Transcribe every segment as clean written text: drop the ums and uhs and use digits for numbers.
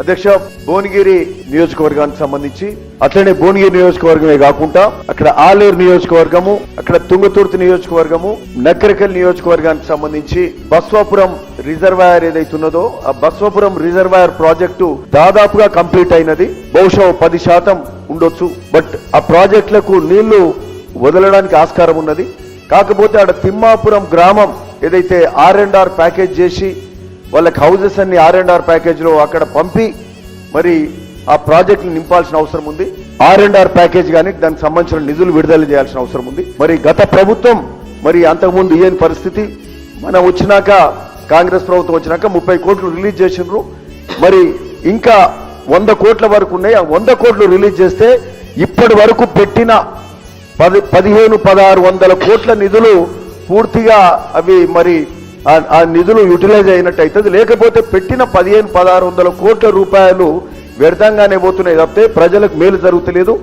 అధ్యక్ష, భువనగిరి నియోజకవర్గానికి సంబంధించి అట్లనే భువనగిరి నియోజకవర్గమే కాకుండా అక్కడ ఆలేరు నియోజకవర్గము, అక్కడ తుంగతుర్తి నియోజకవర్గము, నకరికల్ నియోజకవర్గానికి సంబంధించి బస్వాపురం రిజర్వాయర్ ఏదైతే ఉన్నదో ఆ బస్వాపురం రిజర్వాయర్ ప్రాజెక్టు దాదాపుగా కంప్లీట్ అయినది. బహుశా 10% ఉండొచ్చు. బట్ ఆ ప్రాజెక్టులకు నీళ్లు వదలడానికి ఆస్కారం ఉన్నది. కాకపోతే ఆడ తిమ్మాపురం గ్రామం ఏదైతే R&R ప్యాకేజ్ చేసి వాళ్ళకి హౌజెస్ అన్ని R&R ప్యాకేజ్ లో అక్కడ పంపి మరి ఆ ప్రాజెక్ట్ నింపాల్సిన అవసరం ఉంది. R&R ప్యాకేజ్ కానీ దానికి సంబంధించిన నిధులు విడుదల చేయాల్సిన అవసరం ఉంది. మరి గత ప్రభుత్వం మరి అంతకుముందు ఏం పరిస్థితి, మనం వచ్చినాక కాంగ్రెస్ ప్రభుత్వం వచ్చినాక 30 కోట్లు రిలీజ్ చేసిండ్రు. మరి ఇంకా 100 కోట్ల వరకు ఉన్నాయి. ఆ 100 కోట్లు రిలీజ్ చేస్తే ఇప్పటి వరకు పెట్టిన 1500-1600 కోట్ల నిధులు పూర్తిగా అవి మరి ఆ నిధులు యుటిలైజ్ అయినట్టు అవుతుంది. లేకపోతే పెట్టిన 1500-1600 కోట్ల రూపాయలు వ్యర్థంగానే పోతున్నాయి తప్పితే ప్రజలకు మేలు జరుగుతలేదు.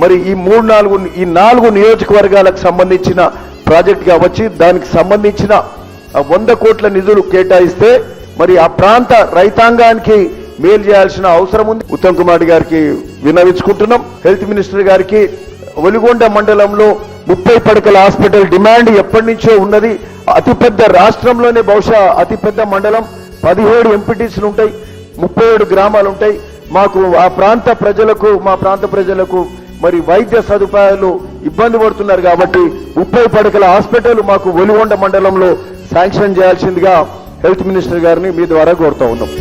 మరి ఈ 4 నియోజకవర్గాలకు సంబంధించిన ప్రాజెక్ట్ కావచ్చు, దానికి సంబంధించిన 100 కోట్ల నిధులు కేటాయిస్తే మరి ఆ ప్రాంత రైతాంగానికి మేలు చేయాల్సిన అవసరం ఉంది. ఉత్తమ్ కుమార్ గారికి విన్నవించుకుంటున్నాం. హెల్త్ మినిస్టర్ గారికి ఒలిగొండ మండలంలో 30 పడకల హాస్పిటల్ డిమాండ్ ఎప్పటి నుంచో ఉన్నది. అతిపెద్ద రాష్ట్రంలోనే బహుశా అతిపెద్ద మండలం, 17 ఎంపీటీసీలు ఉంటాయి, 37 గ్రామాలు ఉంటాయి. మాకు ఆ ప్రాంత ప్రజలకు, మా ప్రాంత ప్రజలకు మరి వైద్య సదుపాయాలు ఇబ్బంది పడుతున్నారు కాబట్టి 30 పడకల హాస్పిటల్ మాకు ఒలిగొండ మండలంలో శాంక్షన్ చేయాల్సిందిగా హెల్త్ మినిస్టర్ గారిని మీ ద్వారా కోరుతా ఉన్నాం.